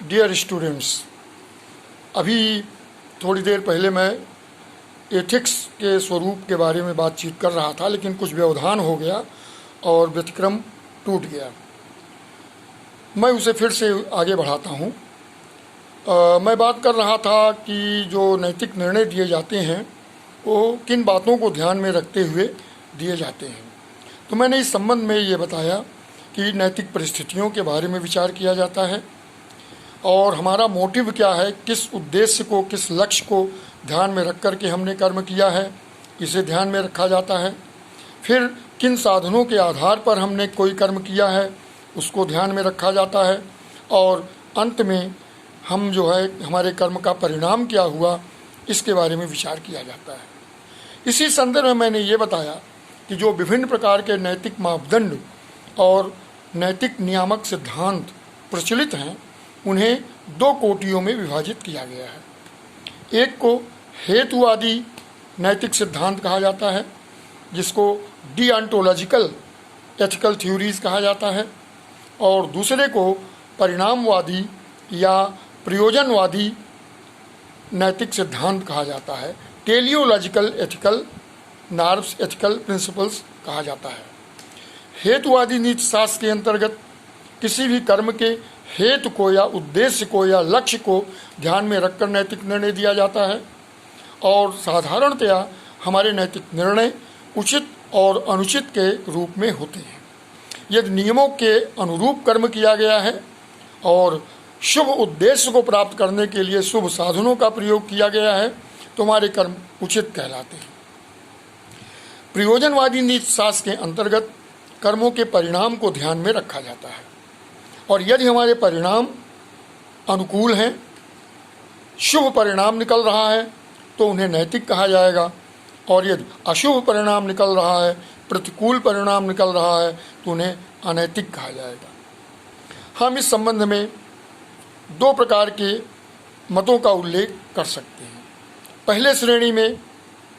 Dear students, अभी थोड़ी देर पहले मैं एथिक्स के स्वरूप के बारे में बातचीत कर रहा था, लेकिन कुछ व्यवधान हो गया और व्यतिक्रम टूट गया। मैं उसे फिर से आगे बढ़ाता हूँ। मैं बात कर रहा था कि जो नैतिक निर्णय दिए जाते हैं वो किन बातों को ध्यान में रखते हुए दिए जाते हैं। तो मैंने इस संबंध में ये बताया कि नैतिक परिस्थितियों के बारे में विचार किया जाता है और हमारा मोटिव क्या है, किस उद्देश्य को, किस लक्ष्य को ध्यान में रख कर के हमने कर्म किया है, इसे ध्यान में रखा जाता है। फिर किन साधनों के आधार पर हमने कोई कर्म किया है उसको ध्यान में रखा जाता है और अंत में हम जो है हमारे कर्म का परिणाम क्या हुआ इसके बारे में विचार किया जाता है। इसी संदर्भ में मैंने ये बताया कि जो विभिन्न प्रकार के नैतिक मापदंड और नैतिक नियामक सिद्धांत प्रचलित हैं उन्हें दो कोटियों में विभाजित किया गया है। एक को हेतुवादी नैतिक सिद्धांत कहा जाता है, जिसको डिओंटोलॉजिकल एथिकल थ्योरीज कहा जाता है, और दूसरे को परिणामवादी या प्रयोजनवादी नैतिक सिद्धांत कहा जाता है, teleological ethical norms ethical principles कहा जाता है। हेतुवादी नीति शास्त्र के अंतर्गत किसी भी कर्म के हेतु को या उद्देश्य को या लक्ष्य को ध्यान में रखकर नैतिक निर्णय दिया जाता है और साधारणतया हमारे नैतिक निर्णय उचित और अनुचित के रूप में होते हैं। यदि नियमों के अनुरूप कर्म किया गया है और शुभ उद्देश्य को प्राप्त करने के लिए शुभ साधनों का प्रयोग किया गया है तो हमारे कर्म उचित कहलाते हैं। प्रयोजनवादी नीति शास्त्र के अंतर्गत कर्मों के परिणाम को ध्यान में रखा जाता है और यदि हमारे परिणाम अनुकूल हैं, शुभ परिणाम निकल रहा है तो उन्हें नैतिक कहा जाएगा, और यदि अशुभ परिणाम निकल रहा है, प्रतिकूल परिणाम निकल रहा है तो उन्हें अनैतिक कहा जाएगा। हम इस संबंध में दो प्रकार के मतों का उल्लेख कर सकते हैं। पहले श्रेणी में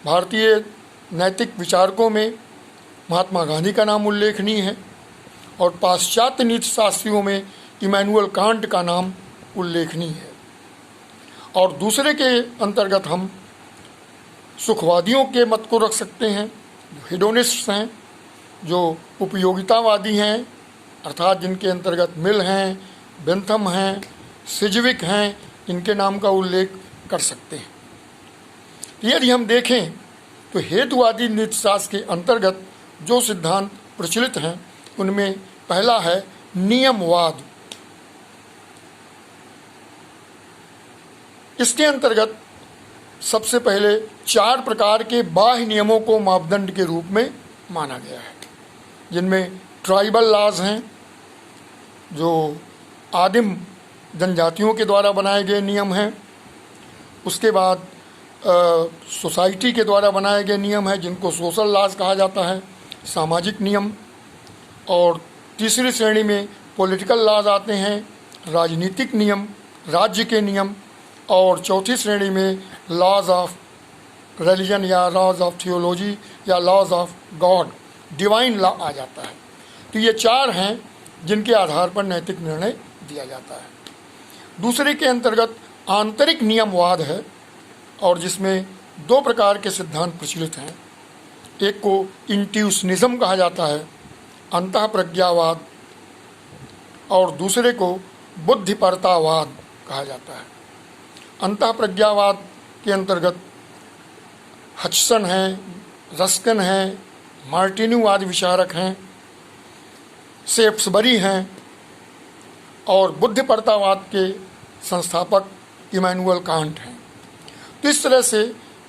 भारतीय नैतिक विचारकों में महात्मा गांधी का नाम उल्लेखनीय है और पाश्चात्य नीति शास्त्रियों में इमैनुअल कांट का नाम उल्लेखनीय है, और दूसरे के अंतर्गत हम सुखवादियों के मत को रख सकते हैं, जो हेडोनिस्ट्स हैं, जो उपयोगितावादी हैं, अर्थात जिनके अंतर्गत मिल हैं, बेंथम हैं, सिजविक हैं, इनके नाम का उल्लेख कर सकते हैं। यदि हम देखें तो हेतुवादी नीति शास्त्र के अंतर्गत जो सिद्धांत प्रचलित हैं उनमें पहला है नियमवाद। इसके अंतर्गत सबसे पहले 4 प्रकार के बाह्य नियमों को मापदंड के रूप में माना गया है, जिनमें ट्राइबल लॉज हैं, जो आदिम जनजातियों के द्वारा बनाए गए नियम हैं। उसके बाद सोसाइटी के द्वारा बनाए गए नियम हैं जिनको सोशल लॉज कहा जाता है, सामाजिक नियम। और तीसरी श्रेणी में पॉलिटिकल लॉज आते हैं, राजनीतिक नियम, राज्य के नियम। और चौथी श्रेणी में लॉज ऑफ रिलीजन या लॉज ऑफ थियोलॉजी या laws of God, divine law आ जाता है। तो ये 4 हैं जिनके आधार पर नैतिक निर्णय दिया जाता है। दूसरे के अंतर्गत आंतरिक नियमवाद है और जिसमें 2 प्रकार के सिद्धांत प्रचलित हैं। एक को इंट्यूशनिज्म कहा जाता है, अंतः प्रज्ञावाद, और दूसरे को बुद्धिपरतावाद कहा जाता है। अंतः प्रज्ञावाद के अंतर्गत हचसन हैं, रस्किन हैं, मार्टिन्यू आदि विचारक हैं, सेफ्सबरी हैं, और बुद्धिपरतावाद के संस्थापक इमैनुअल कांट हैं। तो इस तरह से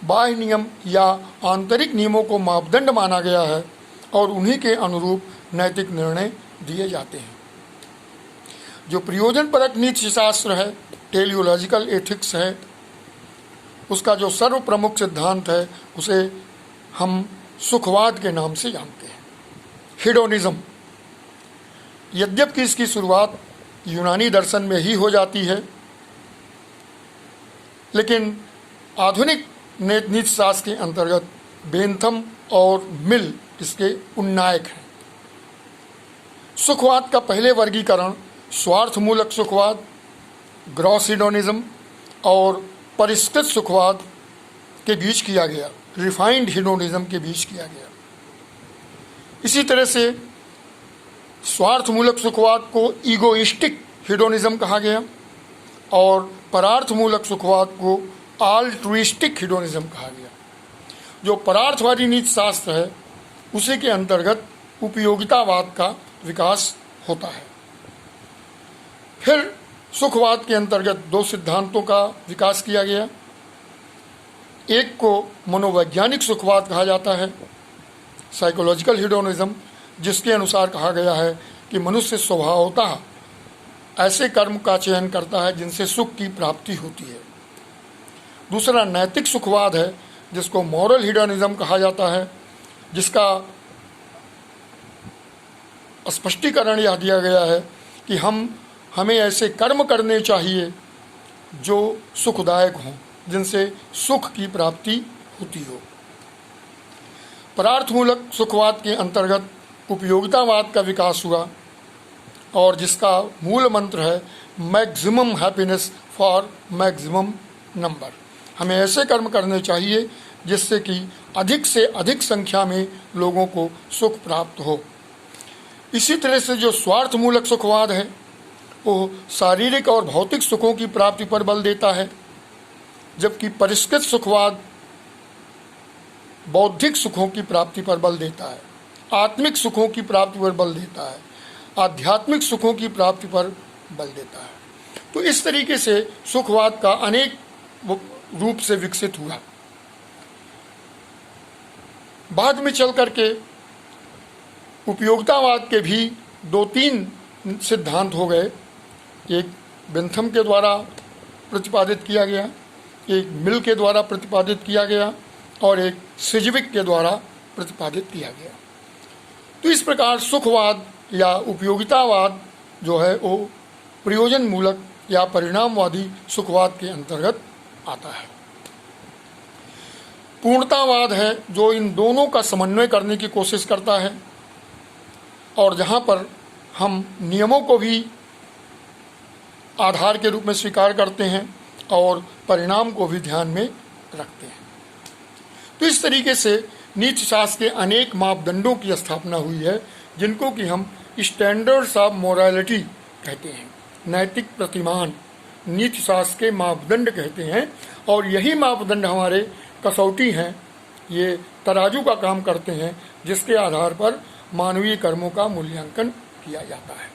बाह्य नियम या आंतरिक नियमों को मापदंड माना गया है और उन्हीं के अनुरूप नैतिक निर्णय दिए जाते हैं। जो प्रयोजनपरक नीति शास्त्र है, टेलियोलॉजिकल एथिक्स है, उसका जो सर्व प्रमुख सिद्धांत है उसे हम सुखवाद के नाम से जानते हैं, हेडोनिज्म। यद्यपि इसकी शुरुआत यूनानी दर्शन में ही हो जाती है, लेकिन आधुनिक नीति शास्त्र के अंतर्गत बेंथम और मिल इसके उन्नायक हैं। सुखवाद का पहले वर्गीकरण स्वार्थमूलक सुखवाद, ग्रॉस हिडोनिज्म और परिष्कृत सुखवाद के बीच किया गया, रिफाइंड हिडोनिज्म के बीच किया गया। इसी तरह से स्वार्थमूलक सुखवाद को ईगोइस्टिक हिडोनिज्म कहा गया और परार्थमूलक सुखवाद को आल्ट्रुइस्टिक हिडोनिज्म कहा गया। जो परार्थवादी नीति शास्त्र है उसी के अंतर्गत उपयोगितावाद का विकास होता है। फिर सुखवाद के अंतर्गत दो सिद्धांतों का विकास किया गया। एक को मनोवैज्ञानिक सुखवाद कहा जाता है, साइकोलॉजिकल हिडोनिज्म, जिसके अनुसार कहा गया है कि मनुष्य स्वभावतः ऐसे कर्म का चयन करता है जिनसे सुख की प्राप्ति होती है। दूसरा नैतिक सुखवाद है जिसको मॉरल हिडोनिज्म कहा जाता है, जिसका स्पष्टीकरण यह दिया गया है कि हमें ऐसे कर्म करने चाहिए जो सुखदायक हों, जिनसे सुख की प्राप्ति होती हो। परार्थमूलक सुखवाद के अंतर्गत उपयोगितावाद का विकास हुआ और जिसका मूल मंत्र है maximum happiness for maximum number. हमें ऐसे कर्म करने चाहिए जिससे कि अधिक से अधिक संख्या में लोगों को सुख प्राप्त हो। इसी तरह से जो स्वार्थमूलक सुखवाद है वो शारीरिक और भौतिक सुखों की प्राप्ति पर बल देता है, जबकि परिष्कृत सुखवाद बौद्धिक सुखों की प्राप्ति पर बल देता है, आत्मिक सुखों की प्राप्ति पर बल देता है, आध्यात्मिक सुखों की प्राप्ति पर बल देता है। तो इस तरीके से सुखवाद का अनेक रूप से विकसित हुआ। बाद में चल करके उपयोगितावाद के भी दो तीन सिद्धांत हो गए। एक बेंथम के द्वारा प्रतिपादित किया गया, एक मिल के द्वारा प्रतिपादित किया गया और एक सिजविक के द्वारा प्रतिपादित किया गया। तो इस प्रकार सुखवाद या उपयोगितावाद जो है वो प्रयोजन मूलक या परिणामवादी सुखवाद के अंतर्गत आता है। पूर्णतावाद है जो इन दोनों का समन्वय करने की कोशिश करता है और जहाँ पर हम नियमों को भी आधार के रूप में स्वीकार करते हैं और परिणाम को भी ध्यान में रखते हैं। तो इस तरीके से नीति शास्त्र के अनेक मापदंडों की स्थापना हुई है जिनको कि हम स्टैंडर्ड्स ऑफ मोरालिटी कहते हैं, नैतिक प्रतिमान नीति शास्त्र के मापदंड कहते हैं। और यही मापदंड हमारे कसौटी हैं, ये तराजू का काम करते हैं जिसके आधार पर मानवीय कर्मों का मूल्यांकन किया जाता है।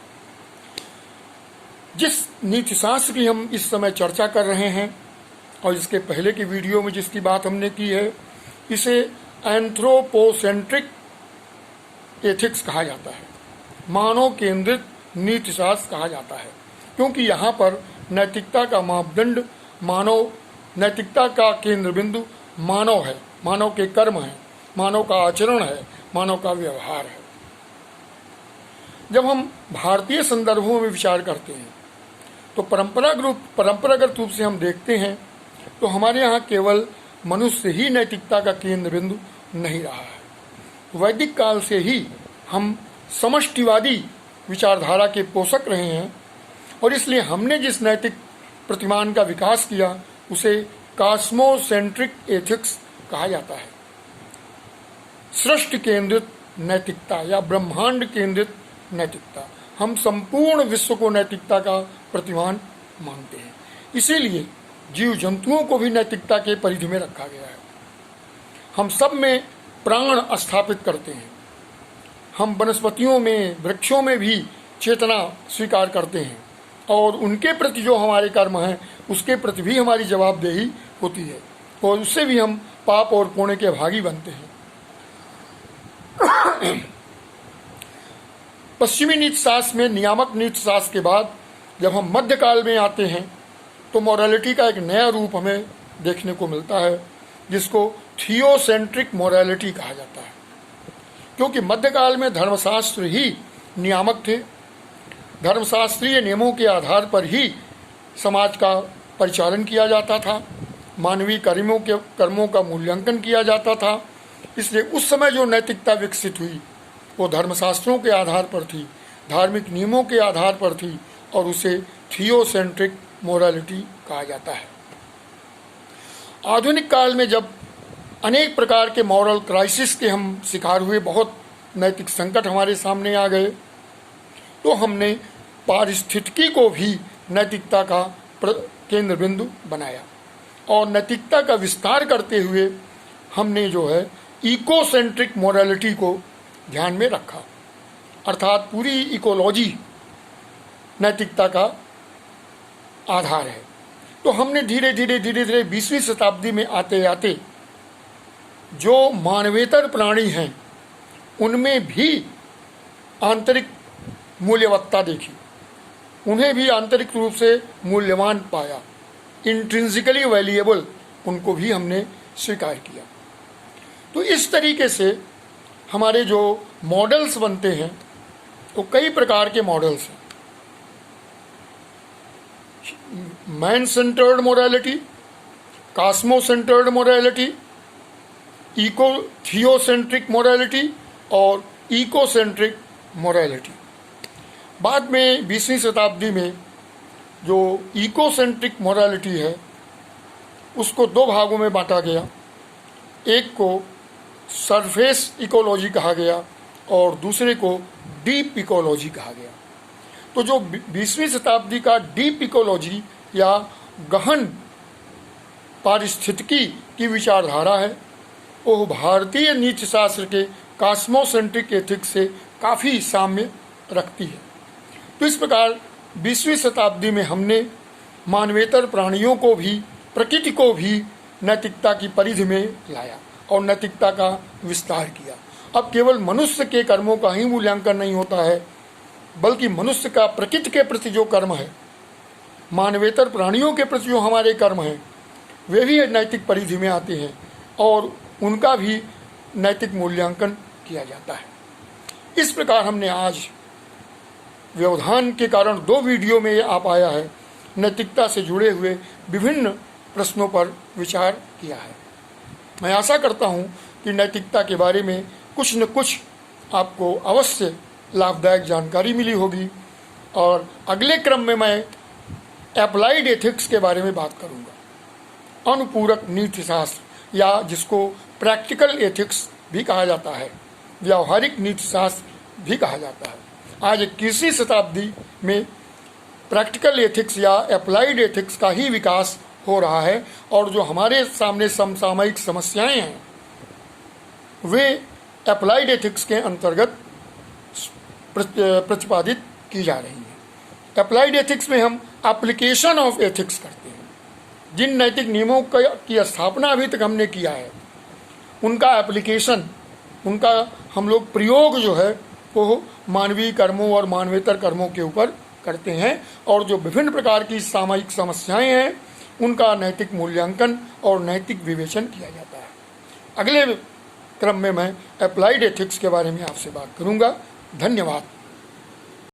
जिस नीति शास्त्र की हम इस समय चर्चा कर रहे हैं और इसके पहले की वीडियो में जिसकी बात हमने की है, इसे एंथ्रोपोसेंट्रिक एथिक्स कहा जाता है, मानव केंद्रित नीति शास्त्र कहा जाता है, क्योंकि यहाँ पर नैतिकता का मापदंड मानव, नैतिकता का केंद्र बिंदु मानव है, मानव के कर्म है, मानव का आचरण है, मानव का व्यवहार है। जब हम भारतीय संदर्भों में विचार करते हैं तो परंपरागत रूप से हम देखते हैं तो हमारे यहाँ केवल मनुष्य ही नैतिकता का केंद्र बिंदु नहीं रहा है। वैदिक काल से ही हम समष्टिवादी विचारधारा के पोषक रहे हैं और इसलिए हमने जिस नैतिक प्रतिमान का विकास किया उसे कॉस्मोसेंट्रिक एथिक्स कहा जाता है। सृष्टि केंद्रित नैतिकता या ब्रह्मांड केंद्रित नैतिकता, हम संपूर्ण विश्व को नैतिकता का प्रतिमान मानते हैं। इसीलिए जीव जंतुओं को भी नैतिकता के परिधि में रखा गया है। हम सब में प्राण स्थापित करते हैं, हम वनस्पतियों में, वृक्षों में भी चेतना स्वीकार करते हैं और उनके प्रति जो हमारे कर्म हैं उसके प्रति भी हमारी जवाबदेही होती है और उससे भी हम पाप और पुण्य के भागी बनते हैं। पश्चिमी नीति शास्त्र में नियामक नीति शास्त्र के बाद जब हम मध्यकाल में आते हैं तो मोरालिटी का एक नया रूप हमें देखने को मिलता है जिसको थियोसेंट्रिक मोरालिटी कहा जाता है, क्योंकि मध्यकाल में धर्मशास्त्र ही नियामक थे। धर्मशास्त्रीय नियमों के आधार पर ही समाज का परिचालन किया जाता था, मानवीय कर्मों का मूल्यांकन किया जाता था। इसलिए उस समय जो नैतिकता विकसित हुई वो धर्मशास्त्रों के आधार पर थी, धार्मिक नियमों के आधार पर थी और उसे थियोसेंट्रिक मोरालिटी कहा जाता है। आधुनिक काल में जब अनेक प्रकार के मॉरल क्राइसिस के हम शिकार हुए, बहुत नैतिक संकट हमारे सामने आ गए, तो हमने पारिस्थितिकी को भी नैतिकता का केंद्र बिंदु बनाया और नैतिकता का विस्तार करते हुए हमने जो है इकोसेंट्रिक मोरालिटी को ध्यान में रखा, अर्थात पूरी इकोलॉजी नैतिकता का आधार है। तो हमने धीरे धीरे 20वीं शताब्दी में आते आते जो मानवेतर प्राणी हैं उनमें भी आंतरिक मूल्यवत्ता देखी, उन्हें भी आंतरिक रूप से मूल्यवान पाया, इंट्रिंसिकली वैल्यूएबल उनको भी हमने स्वीकार किया। तो इस तरीके से हमारे जो मॉडल्स बनते हैं तो कई प्रकार के मॉडल्स हैं। Man centred morality, cosmo centred morality, eco theocentric morality और इकोसेंट्रिक मोरालिटी। बाद में 20वीं शताब्दी में जो इकोसेंट्रिक मोरालिटी है उसको दो भागों में बांटा गया। एक को सरफेस इकोलॉजी कहा गया और दूसरे को डीप इकोलॉजी कहा गया। तो जो 20वीं शताब्दी का डीप इकोलॉजी या गहन पारिस्थितिकी की विचारधारा है वो भारतीय नीति शास्त्र के कॉस्मोसेंट्रिक एथिक्स से काफ़ी साम्य रखती है। तो इस प्रकार 20वीं शताब्दी में हमने मानवेतर प्राणियों को भी, प्रकृति को भी नैतिकता की परिधि में लाया और नैतिकता का विस्तार किया। अब केवल मनुष्य के कर्मों का ही मूल्यांकन नहीं होता है, बल्कि मनुष्य का प्रकृति के प्रति जो कर्म है, मानवेतर प्राणियों के प्रति जो हमारे कर्म हैं, वे भी नैतिक परिधि में आते हैं और उनका भी नैतिक मूल्यांकन किया जाता है। इस प्रकार हमने आज व्यवधान के कारण 2 वीडियो में ये आ पाया है, नैतिकता से जुड़े हुए विभिन्न प्रश्नों पर विचार किया है। मैं आशा करता हूँ कि नैतिकता के बारे में कुछ न कुछ आपको अवश्य लाभदायक जानकारी मिली होगी और अगले क्रम में मैं अप्लाइड एथिक्स के बारे में बात करूँगा। अनुपूरक नीति शास्त्र या जिसको प्रैक्टिकल एथिक्स भी कहा जाता है, व्यावहारिक नीति शास्त्र भी कहा जाता है। आज 21वीं शताब्दी में प्रैक्टिकल एथिक्स या अप्लाइड एथिक्स का ही विकास हो रहा है और जो हमारे सामने समसामयिक समस्याएं हैं वे अप्लाइड एथिक्स के अंतर्गत प्रतिपादित की जा रही हैं। अप्लाइड एथिक्स में हम एप्लीकेशन ऑफ एथिक्स करते हैं। जिन नैतिक नियमों की स्थापना अभी तक हमने किया है उनका एप्लीकेशन, उनका हम लोग प्रयोग जो है वो मानवीय कर्मों और मानवेतर कर्मों के ऊपर करते हैं और जो विभिन्न प्रकार की सामाजिक समस्याएं हैं उनका नैतिक मूल्यांकन और नैतिक विवेचन किया जाता है। अगले क्रम में मैं अप्लाइड एथिक्स के बारे में आपसे बात करूंगा। धन्यवाद।